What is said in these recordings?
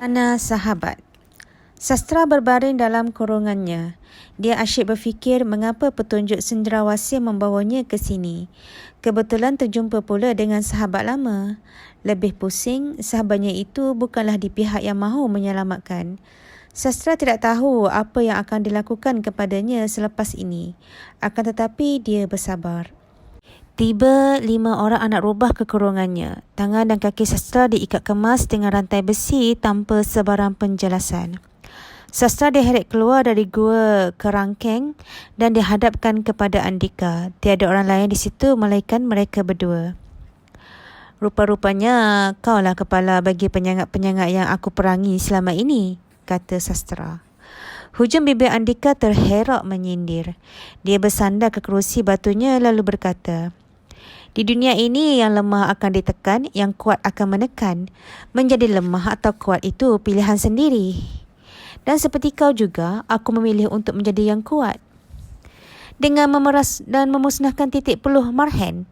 Ana sahabat. Sastra berbaring dalam kurungannya. Dia asyik berfikir mengapa petunjuk cendrawasih membawanya ke sini. Kebetulan terjumpa pula dengan sahabat lama. Lebih pusing, sahabatnya itu bukanlah di pihak yang mahu menyelamatkan. Sastra tidak tahu apa yang akan dilakukan kepadanya selepas ini. Akan tetapi dia bersabar. Tiba 5 orang anak rubah ke kurungannya. Tangan dan kaki Sastra diikat kemas dengan rantai besi tanpa sebarang penjelasan. Sastra diheret keluar dari gua kerangkeng dan dihadapkan kepada Andika. Tiada orang lain di situ melainkan mereka berdua. Rupa-rupanya kaulah kepala bagi penyengat-penyengat yang aku perangi selama ini, kata Sastra. Hujung bibir Andika terherak menyindir. Dia bersandar ke kerusi batunya lalu berkata, di dunia ini yang lemah akan ditekan, yang kuat akan menekan. Menjadi lemah atau kuat itu pilihan sendiri. Dan seperti kau juga, aku memilih untuk menjadi yang kuat. Dengan memeras dan memusnahkan titik peluh marhen.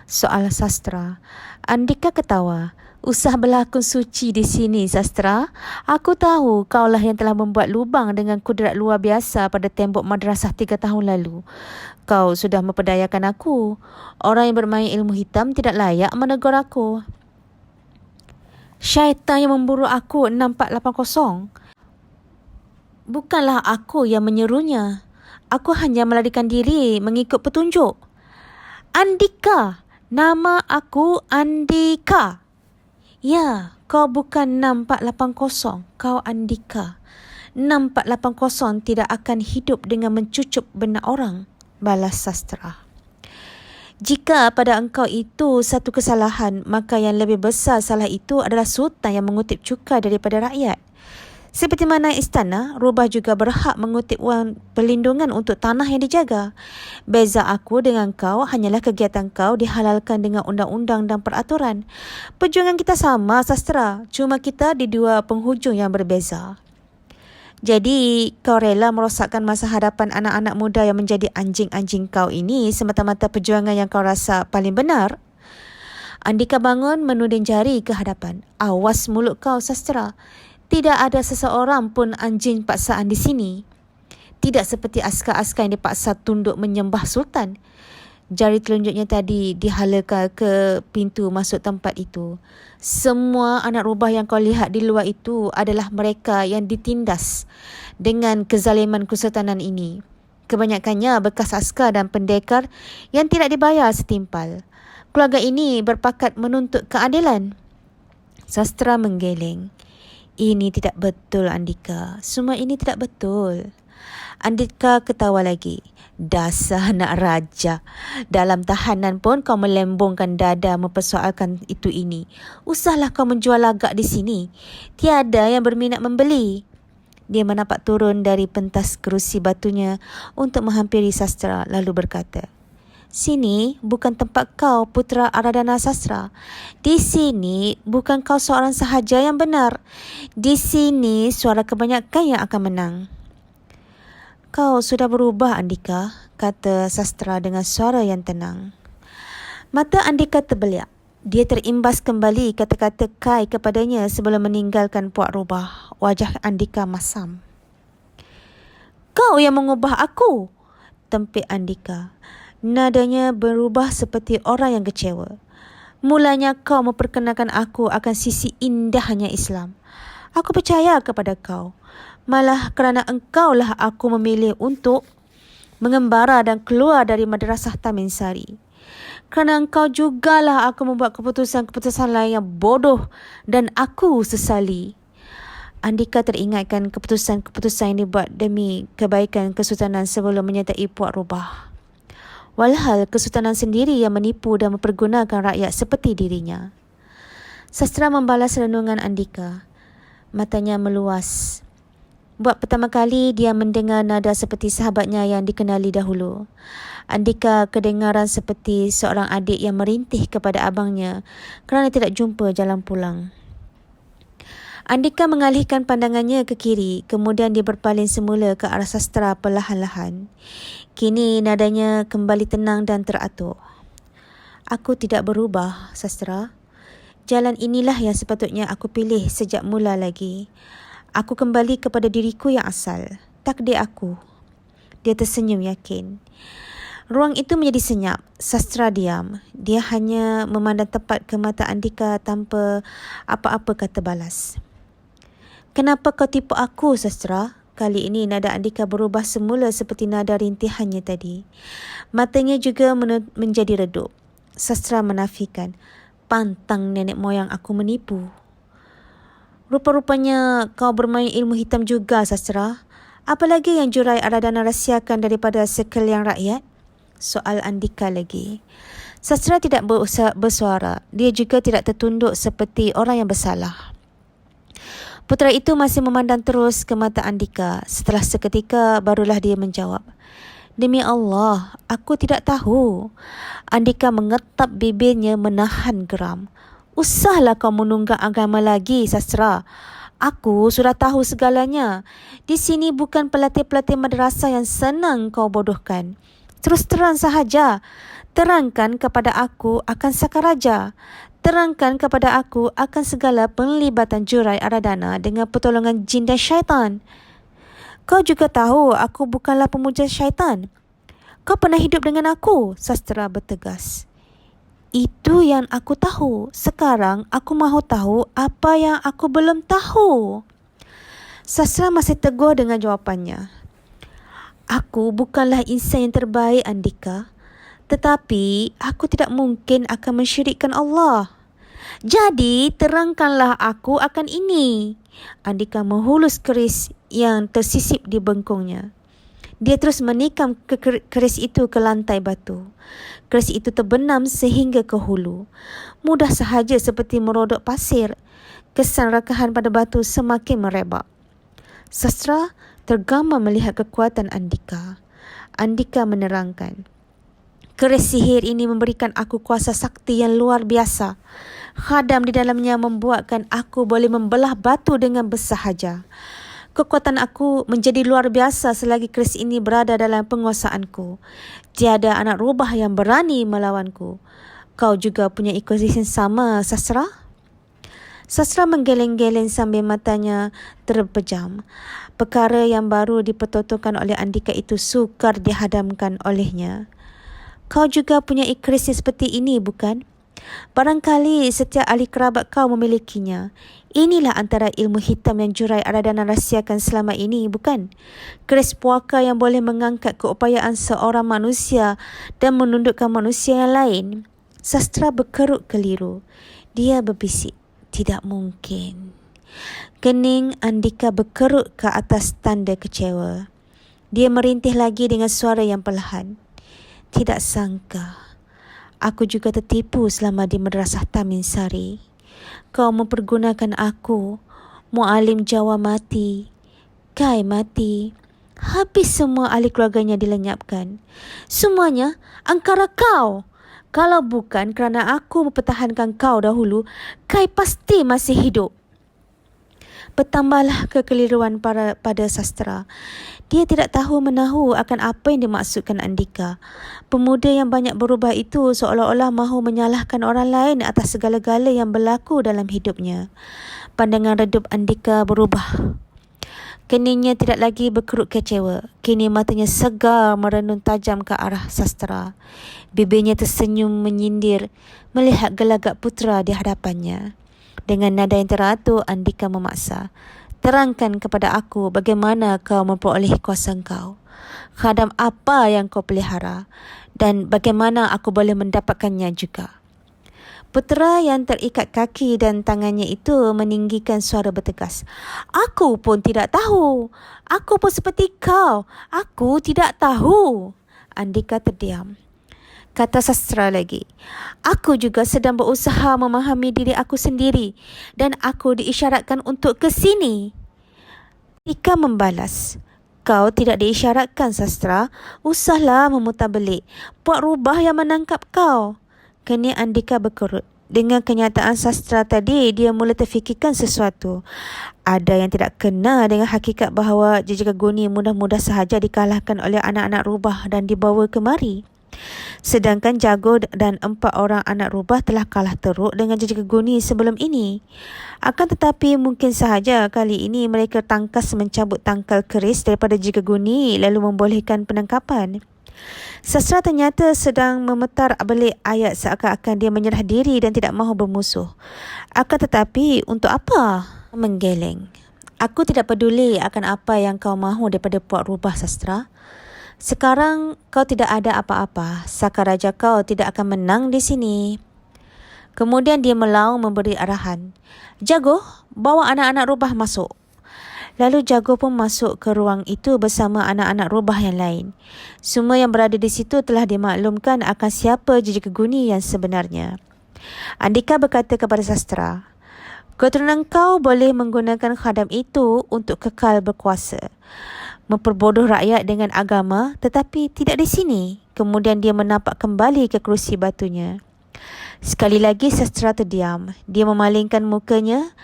Soal Sastra. Andika ketawa. Usah berlakon suci di sini, Sastra. Aku tahu kaulah yang telah membuat lubang dengan kudrat luar biasa pada tembok madrasah 3 tahun lalu. Kau sudah memperdayakan aku. Orang yang bermain ilmu hitam tidak layak menegur aku. Syaitan yang memburu aku 6480. Bukanlah aku yang menyerunya. Aku hanya melarikan diri mengikut petunjuk. Andika. Nama aku Andika. Ya, kau bukan 6480. Kau Andika. 6480 tidak akan hidup dengan mencucup benak orang, balas Sastra. Jika pada engkau itu satu kesalahan, maka yang lebih besar salah itu adalah sultan yang mengutip cukai daripada rakyat. Seperti mana istana, rubah juga berhak mengutip wang perlindungan untuk tanah yang dijaga. Beza aku dengan kau hanyalah kegiatan kau dihalalkan dengan undang-undang dan peraturan. Perjuangan kita sama, Sastra, cuma kita di dua penghujung yang berbeza. Jadi, kau rela merosakkan masa hadapan anak-anak muda yang menjadi anjing-anjing kau ini semata-mata perjuangan yang kau rasa paling benar? Andika bangun menuding jari ke hadapan. Awas mulut kau, Sastra. Tidak ada seseorang pun anjing paksaan di sini. Tidak seperti askar-askar yang dipaksa tunduk menyembah sultan. Jari telunjuknya tadi dihalakan ke pintu masuk tempat itu. Semua anak rubah yang kau lihat di luar itu adalah mereka yang ditindas dengan kezaliman kesultanan ini. Kebanyakannya bekas askar dan pendekar yang tidak dibayar setimpal. Keluarga ini berpakat menuntut keadilan. Sastra menggeleng. Ini tidak betul, Andika. Semua ini tidak betul. Andika ketawa lagi. Dasar anak raja. Dalam tahanan pun kau melembongkan dada mempersoalkan itu ini. Usahlah kau menjual lagak di sini. Tiada yang berminat membeli. Dia menapak turun dari pentas kerusi batunya untuk menghampiri Sastra lalu berkata, sini bukan tempat kau, Putra Aradhana Sastra. Di sini bukan kau seorang sahaja yang benar. Di sini suara kebanyakan yang akan menang. Kau sudah berubah, Andika, kata Sastra dengan suara yang tenang. Mata Andika terbeliak. Dia terimbas kembali kata-kata Kai kepadanya sebelum meninggalkan puak rubah. Wajah Andika masam. Kau yang mengubah aku, tempik Andika. Nadanya berubah seperti orang yang kecewa. Mulanya kau memperkenalkan aku akan sisi indahnya Islam. Aku percaya kepada kau. Malah kerana engkaulah aku memilih untuk mengembara dan keluar dari Madrasah Tamin Sari. Kerana engkau jugalah aku membuat keputusan-keputusan lain yang bodoh dan aku sesali. Andika teringatkan keputusan-keputusan yang dibuat demi kebaikan kesultanan sebelum menyertai puak rubah. Walhal kesultanan sendiri yang menipu dan mempergunakan rakyat seperti dirinya. Sastra membalas renungan Andika. Matanya meluas. Buat pertama kali dia mendengar nada seperti sahabatnya yang dikenali dahulu. Andika kedengaran seperti seorang adik yang merintih kepada abangnya kerana tidak jumpa jalan pulang. Andika mengalihkan pandangannya ke kiri, kemudian dia berpaling semula ke arah Sastra perlahan-lahan. Kini nadanya kembali tenang dan teratur. Aku tidak berubah, Sastra. Jalan inilah yang sepatutnya aku pilih sejak mula lagi. Aku kembali kepada diriku yang asal. Takdir aku. Dia tersenyum yakin. Ruang itu menjadi senyap. Sastra diam. Dia hanya memandang tepat ke mata Andika tanpa apa-apa kata balas. Kenapa kau tipu aku, Sastra? Kali ini nada Andika berubah semula seperti nada rintihannya tadi. Matanya juga menjadi redup. Sastra menafikan. Pantang nenek moyang aku menipu. Rupa-rupanya kau bermain ilmu hitam juga, Sastra. Apalagi yang jurai Aradana rahsiakan daripada sekalian rakyat? Soal Andika lagi. Sastra tidak bersuara. Dia juga tidak tertunduk seperti orang yang bersalah. Putera itu masih memandang terus ke mata Andika. Setelah seketika barulah dia menjawab. Demi Allah, aku tidak tahu. Andika mengetap bibirnya menahan geram. Usahlah kau menunggak agama lagi, Sastra. Aku sudah tahu segalanya. Di sini bukan pelatih-pelatih madrasah yang senang kau bodohkan. Terus terang sahaja. Terangkan kepada aku akan Sakaraja. Terangkan kepada aku akan segala penglibatan jurai Aradana dengan pertolongan jin dan syaitan. Kau juga tahu aku bukanlah pemuja syaitan. Kau pernah hidup dengan aku, Sastra bertegas. Itu yang aku tahu. Sekarang aku mahu tahu apa yang aku belum tahu. Sastra masih teguh dengan jawapannya. Aku bukanlah insan yang terbaik, Andika. Tetapi aku tidak mungkin akan mensyirikkan Allah. Jadi terangkanlah aku akan ini. Andika menghulus keris yang tersisip di bengkungnya. Dia terus menikam keris itu ke lantai batu. Keris itu terbenam sehingga ke hulu. Mudah sahaja seperti merodok pasir. Kesan rakahan pada batu semakin merebak. Sastra tergambar melihat kekuatan Andika. Andika menerangkan. Keris sihir ini memberikan aku kuasa sakti yang luar biasa. Khadam di dalamnya membuatkan aku boleh membelah batu dengan bersahaja. Kekuatan aku menjadi luar biasa selagi keris ini berada dalam penguasaanku. Tiada anak rubah yang berani melawanku. Kau juga punya ekosistem sama, Sastra? Sastra menggeleng-geleng sambil matanya terpejam. Perkara yang baru dipertontonkan oleh Andika itu sukar dihadamkan olehnya. Kau juga punya keris seperti ini, bukan? Barangkali setiap ahli kerabat kau memilikinya. Inilah antara ilmu hitam yang jurai Aradana rahsiakan selama ini, bukan? Keris puaka yang boleh mengangkat keupayaan seorang manusia dan menundukkan manusia yang lain. Sastra berkerut keliru. Dia berbisik, tidak mungkin. Kening Andika berkerut ke atas tanda kecewa. Dia merintih lagi dengan suara yang perlahan. Tidak sangka. Aku juga tertipu selama di Madrasah Tamin Sari. Kau mempergunakan aku. Mualim Jawa mati. Kai mati. Habis semua ahli keluarganya dilenyapkan. Semuanya angkara kau. Kalau bukan kerana aku mempertahankan kau dahulu, Kai pasti masih hidup. Bertambahlah kekeliruan pada Sastra. Dia tidak tahu menahu akan apa yang dimaksudkan Andika. Pemuda yang banyak berubah itu seolah-olah mahu menyalahkan orang lain atas segala-gala yang berlaku dalam hidupnya. Pandangan redup Andika berubah. Keningnya tidak lagi berkerut kecewa. Kini matanya segar merenung tajam ke arah Sastra. Bibirnya tersenyum menyindir melihat gelagak putera di hadapannya. Dengan nada yang teratur, Andika memaksa. Terangkan kepada aku bagaimana kau memperoleh kuasa kau. Khadam apa yang kau pelihara dan bagaimana aku boleh mendapatkannya juga. Putera yang terikat kaki dan tangannya itu meninggikan suara bertegas. Aku pun tidak tahu. Aku pun seperti kau. Aku tidak tahu. Andika terdiam. Kata Sastra lagi, aku juga sedang berusaha memahami diri aku sendiri dan aku diisyaratkan untuk ke sini. Ika membalas, kau tidak diisyaratkan, Sastra. Usahlah memutar belik. Buat rubah yang menangkap kau. Kini Andika berkerut. Dengan kenyataan Sastra tadi, dia mula terfikirkan sesuatu. Ada yang tidak kena dengan hakikat bahawa Jejaka Guni mudah-mudah sahaja dikalahkan oleh anak-anak rubah dan dibawa kemari. Sedangkan Jago dan 4 orang anak rubah telah kalah teruk dengan jejaka guni sebelum ini. Akan tetapi mungkin sahaja kali ini mereka tangkas mencabut tangkal keris daripada jejaka guni lalu membolehkan penangkapan. Sastra ternyata sedang memetar belik ayat seakan-akan dia menyerah diri dan tidak mahu bermusuh. Akan tetapi untuk apa menggeleng? Aku tidak peduli akan apa yang kau mahu daripada Puak Rubah Sastra. Sekarang kau tidak ada apa-apa. Sakaraja kau tidak akan menang di sini. Kemudian dia melaung memberi arahan. Jago, bawa anak-anak rubah masuk. Lalu Jago pun masuk ke ruang itu bersama anak-anak rubah yang lain. Semua yang berada di situ telah dimaklumkan akan siapa jejaka guni yang sebenarnya. Andika berkata kepada Sastra, keturunan kau boleh menggunakan khadam itu untuk kekal berkuasa, memperbodoh rakyat dengan agama, tetapi tidak di sini. Kemudian dia menapak kembali ke kerusi batunya. Sekali lagi Sastra terdiam. Dia memalingkan mukanya.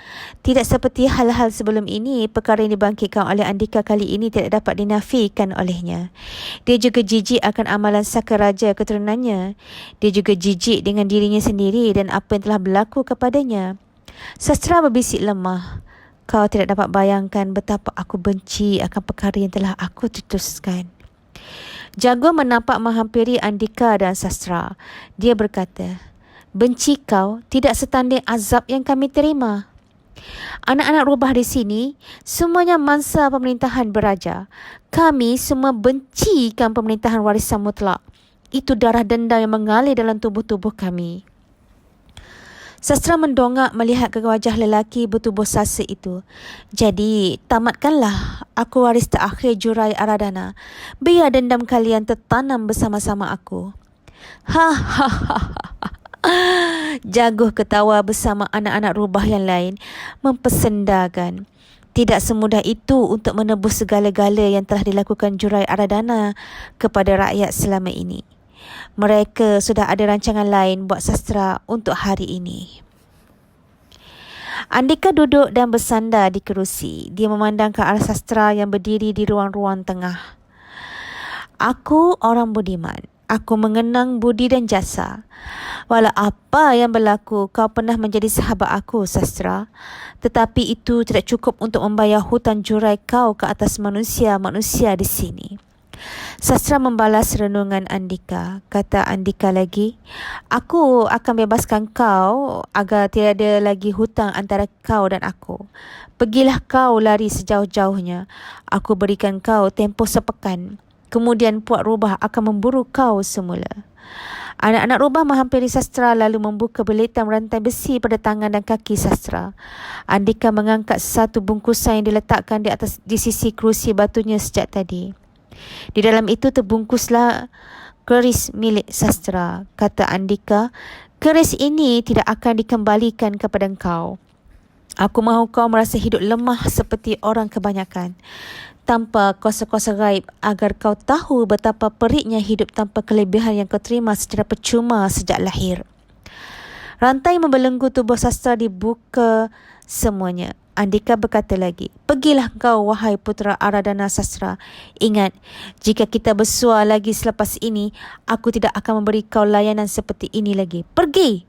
Tidak seperti hal-hal sebelum ini, perkara yang dibangkitkan oleh Andika kali ini tidak dapat dinafikan olehnya. Dia juga jijik akan amalan Sakaraja keturunannya. Dia juga jijik dengan dirinya sendiri dan apa yang telah berlaku kepadanya. Sastra berbisik lemah. Kau tidak dapat bayangkan betapa aku benci akan perkara yang telah aku tutuskan. Jago menapak menghampiri Andika dan Sastra. Dia berkata, benci kau tidak setanding azab yang kami terima. Anak-anak rubah di sini semuanya mangsa pemerintahan beraja. Kami semua bencikan pemerintahan warisan mutlak. Itu darah dendam yang mengalir dalam tubuh-tubuh kami. Sastra mendongak melihat ke wajah lelaki bertubuh sasa itu. Jadi, tamatkanlah. Aku waris terakhir Jurai Aradana. Biar dendam kalian tertanam bersama-sama aku. Ha ha ha ha. Jago ketawa bersama anak-anak rubah yang lain, mempersendakan. Tidak semudah itu untuk menebus segala-gala yang telah dilakukan Jurai Aradana kepada rakyat selama ini. Mereka sudah ada rancangan lain buat Sastra untuk hari ini. Andika duduk dan bersandar di kerusi. Dia memandang ke arah Sastra yang berdiri di ruang-ruang tengah. Aku orang budiman. Aku mengenang budi dan jasa. Walau apa yang berlaku, kau pernah menjadi sahabat aku, Sastra. Tetapi itu tidak cukup untuk membayar hutang jurai kau ke atas manusia-manusia di sini. Sastra membalas renungan Andika. Kata Andika lagi, aku akan bebaskan kau agar tiada lagi hutang antara kau dan aku. Pergilah kau lari sejauh-jauhnya. Aku berikan kau tempoh sepekan. Kemudian Puak Rubah akan memburu kau semula. Anak-anak rubah menghampiri Sastra lalu membuka belitan rantai besi pada tangan dan kaki Sastra. Andika mengangkat satu bungkusan yang diletakkan di sisi kerusi batunya sejak tadi. Di dalam itu terbungkuslah keris milik Sastra. Kata Andika, keris ini tidak akan dikembalikan kepada kau. Aku mahu kau merasa hidup lemah seperti orang kebanyakan, tanpa kuasa-kuasa gaib, agar kau tahu betapa periknya hidup tanpa kelebihan yang kau terima secara percuma sejak lahir. Rantai membelenggu tubuh Sastra dibuka semuanya. Andika berkata lagi, pergilah kau wahai putera Aradana Sastra. Ingat, jika kita bersua lagi selepas ini, aku tidak akan memberi kau layanan seperti ini lagi. Pergi!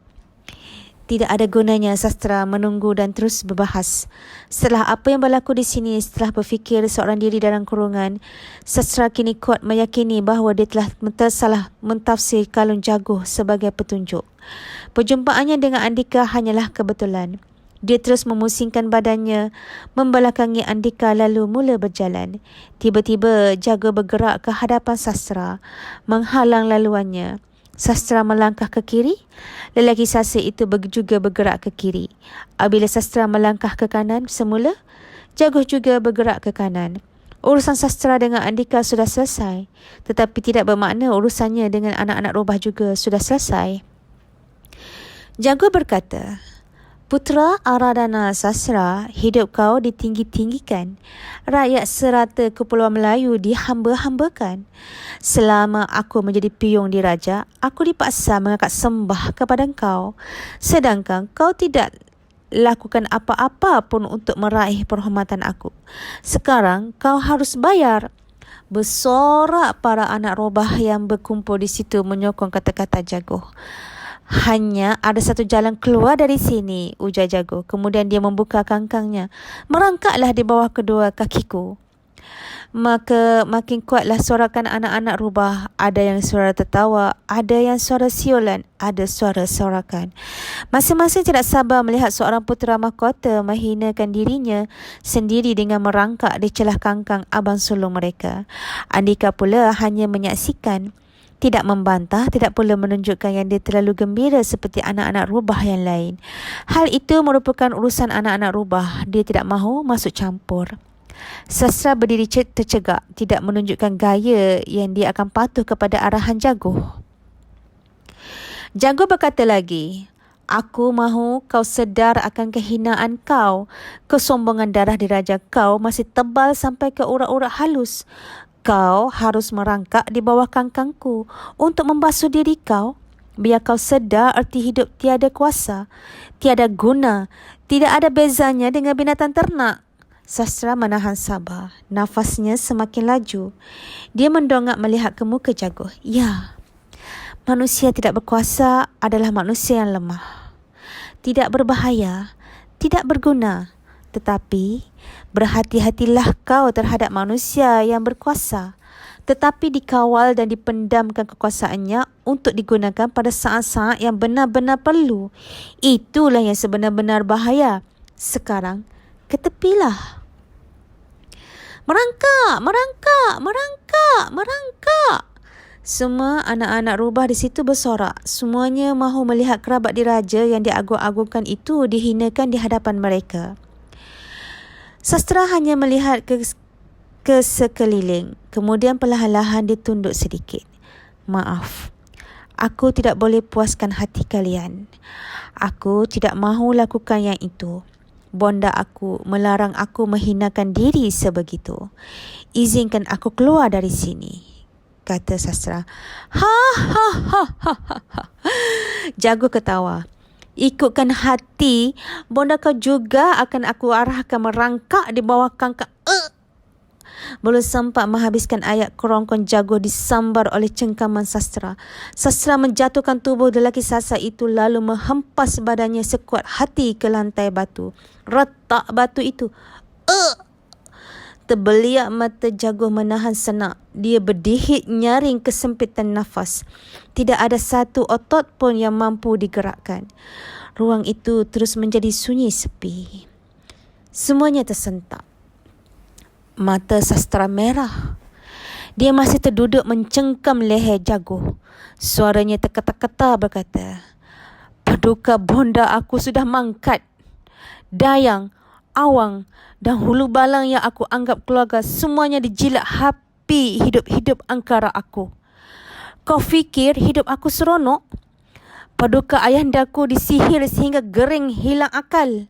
Tidak ada gunanya Sastra menunggu dan terus berbahas. Setelah apa yang berlaku di sini, setelah berfikir seorang diri dalam kurungan, Sastra kini kuat meyakini bahawa dia telah tersalah mentafsir kalung jaguh sebagai petunjuk. Perjumpaannya dengan Andika hanyalah kebetulan. Dia terus memusingkan badannya, membelakangi Andika lalu mula berjalan. Tiba-tiba Jago bergerak ke hadapan Sastra, menghalang laluannya. Sastra melangkah ke kiri, lelaki sasa itu juga bergerak ke kiri. Apabila Sastra melangkah ke kanan semula, Jago juga bergerak ke kanan. Urusan Sastra dengan Andika sudah selesai, tetapi tidak bermakna urusannya dengan anak-anak rubah juga sudah selesai. Jago berkata, Putera Aradana Sastra, hidup kau ditinggi-tinggikan. Rakyat serata Kepulauan Melayu dihamba-hambakan. Selama aku menjadi piung diraja, aku dipaksa mengangkat sembah kepada kau. Sedangkan kau tidak lakukan apa-apa pun untuk meraih penghormatan aku. Sekarang kau harus bayar. Bersorak para anak robah yang berkumpul di situ menyokong kata-kata Jaguh. Hanya ada satu jalan keluar dari sini, ujar Jaguh. Kemudian dia membuka kangkangnya. Merangkaklah di bawah kedua kakiku. Maka makin kuatlah sorakan anak-anak rubah. Ada yang suara tertawa, ada yang suara siulan, ada suara sorakan. Masing-masing tidak sabar melihat seorang putera mahkota menghinakan dirinya sendiri dengan merangkak di celah kangkang abang sulung mereka. Andika pula hanya menyaksikan, tidak membantah, tidak pula menunjukkan yang dia terlalu gembira seperti anak-anak rubah yang lain. Hal itu merupakan urusan anak-anak rubah. Dia tidak mahu masuk campur. Sastra berdiri tercegak, tidak menunjukkan gaya yang dia akan patuh kepada arahan Jaguh. Jaguh berkata lagi, aku mahu kau sedar akan kehinaan kau. Kesombongan darah diraja kau masih tebal sampai ke urat-urat halus. Kau harus merangkak di bawah kangkangku untuk membasuh diri kau. Biar kau sedar erti hidup tiada kuasa, tiada guna, tidak ada bezanya dengan binatang ternak. Sastra menahan sabar. Nafasnya semakin laju. Dia mendongak melihat ke muka Jaguh. Ya, manusia tidak berkuasa adalah manusia yang lemah. Tidak berbahaya, tidak berguna. Tetapi berhati-hatilah kau terhadap manusia yang berkuasa, tetapi dikawal dan dipendamkan kekuasaannya untuk digunakan pada saat-saat yang benar-benar perlu. Itulah yang sebenar-benar bahaya. Sekarang ketepilah. Merangkak, merangkak, merangkak, merangkak. Semua anak-anak rubah di situ bersorak. Semuanya mahu melihat kerabat diraja yang diagung-agungkan itu dihinakan di hadapan mereka. Sastra hanya melihat ke sekeliling. Kemudian perlahan-lahan dia tunduk sedikit. Maaf, aku tidak boleh puaskan hati kalian. Aku tidak mahu lakukan yang itu. Bonda aku melarang aku menghinakan diri sebegitu. Izinkan aku keluar dari sini, kata sastra. Ha ha ha ha ha. Jaguh ketawa. Ikutkan hati, bonda kau juga akan aku arahkan merangkak di bawah kangkang. Belum sempat menghabiskan ayat, kerongkong Jaguh disambar oleh cengkaman sastra. Sastra menjatuhkan tubuh lelaki sasar itu lalu menghempas badannya sekuat hati ke lantai batu. Retak batu itu. Terbeliak mata Jaguh menahan senak. Dia berdihit nyaring kesempitan nafas. Tidak ada satu otot pun yang mampu digerakkan. Ruang itu terus menjadi sunyi sepi. Semuanya tersentak. Mata sastra merah. Dia masih terduduk mencengkam leher Jaguh. Suaranya terketa-keta berkata, paduka bonda aku sudah mangkat. Dayang, Awang dan Hulu Balang yang aku anggap keluarga semuanya dijilat api hidup-hidup angkara aku. Kau fikir hidup aku seronok? Paduka ayahandaku disihir sehingga gering hilang akal.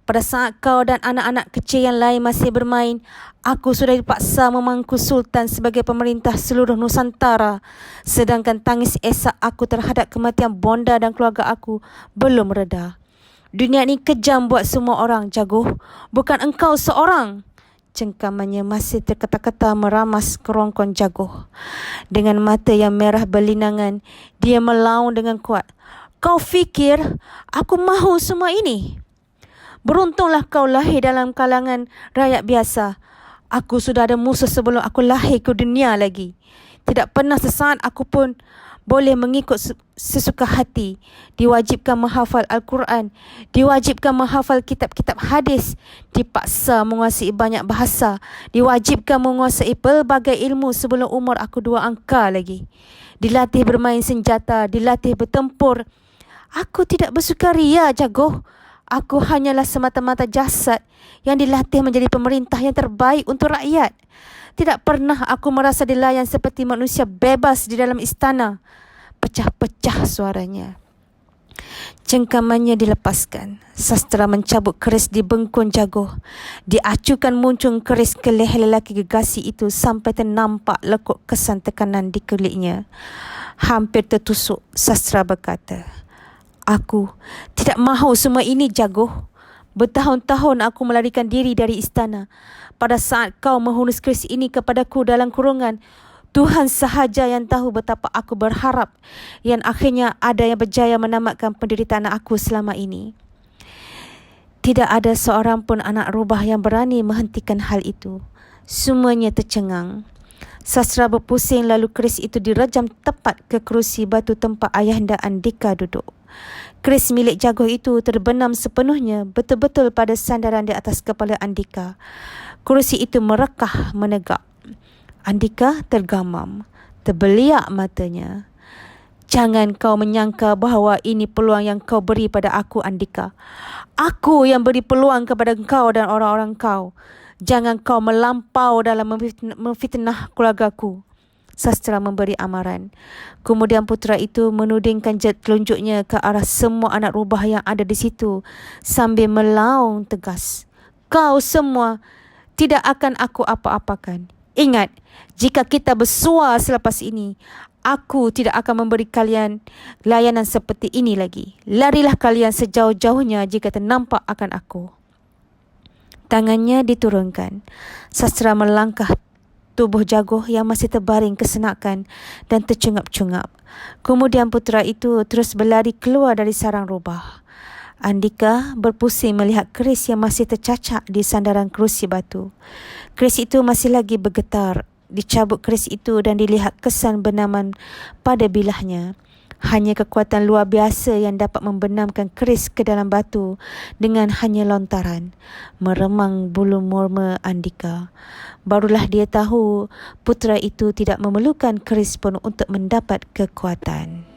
Pada saat kau dan anak-anak kecil yang lain masih bermain, aku sudah dipaksa memangku Sultan sebagai pemerintah seluruh Nusantara. Sedangkan tangis esak aku terhadap kematian bonda dan keluarga aku belum reda. Dunia ini kejam buat semua orang, Jaguh. Bukan engkau seorang. Cengkamannya masih terketa-keta meramas kerongkong Jaguh. Dengan mata yang merah berlinangan, dia melaung dengan kuat. Kau fikir aku mahu semua ini? Beruntunglah kau lahir dalam kalangan rakyat biasa. Aku sudah ada musuh sebelum aku lahir ke dunia lagi. Tidak pernah sesaat aku pun boleh mengikut sesuka hati. Diwajibkan menghafal Al-Quran. Diwajibkan menghafal kitab-kitab hadis. Dipaksa menguasai banyak bahasa. Diwajibkan menguasai pelbagai ilmu sebelum umur aku 2 angka lagi. Dilatih bermain senjata. Dilatih bertempur. Aku tidak bersukaria, Jaguh. Aku hanyalah semata-mata jasad yang dilatih menjadi pemerintah yang terbaik untuk rakyat. Tidak pernah aku merasa dilayan seperti manusia bebas di dalam istana. Pecah-pecah suaranya. Cengkamannya dilepaskan. Sastra mencabut keris di bengkung Jaguh. Diacukan muncung keris ke leher lelaki gegasi itu sampai ternampak lekuk kesan tekanan di kulitnya. Hampir tertusuk, sastra berkata, aku tidak mahu semua ini, Jaguh. Bertahun-tahun aku melarikan diri dari istana. Pada saat kau menghunus keris ini kepadaku dalam kurungan, Tuhan sahaja yang tahu betapa aku berharap yang akhirnya ada yang berjaya menamatkan penderitaan aku selama ini. Tidak ada seorang pun anak rubah yang berani menghentikan hal itu. Semuanya tercengang. Sastra berpusing lalu keris itu direjam tepat ke kerusi batu tempat ayahanda Andika duduk. Keris milik jaguh itu terbenam sepenuhnya betul-betul pada sandaran di atas kepala Andika. Kerusi itu merekah menegak. Andika tergamam, terbeliak matanya. Jangan kau menyangka bahawa ini peluang yang kau beri pada aku, Andika. Aku yang beri peluang kepada kau dan orang-orang kau. Jangan kau melampau dalam memfitnah keluargaku. Sastra memberi amaran. Kemudian putera itu menudingkan telunjuknya ke arah semua anak rubah yang ada di situ sambil melaung tegas. Kau semua tidak akan aku apa-apakan. Ingat, jika kita bersua selepas ini, aku tidak akan memberi kalian layanan seperti ini lagi. Larilah kalian sejauh-jauhnya jika ternampak akan aku. Tangannya diturunkan. Sastra melangkah tubuh jaguh yang masih terbaring kesenakan dan tercungap-cungap. Kemudian putera itu terus berlari keluar dari sarang rubah. Andika berpusing melihat keris yang masih tercacak di sandaran kerusi batu. Keris itu masih lagi bergetar. Dicabut keris itu dan dilihat kesan benaman pada bilahnya. Hanya kekuatan luar biasa yang dapat membenamkan keris ke dalam batu dengan hanya lontaran. Meremang bulu murma Andika. Barulah dia tahu putera itu tidak memerlukan keris pun untuk mendapat kekuatan.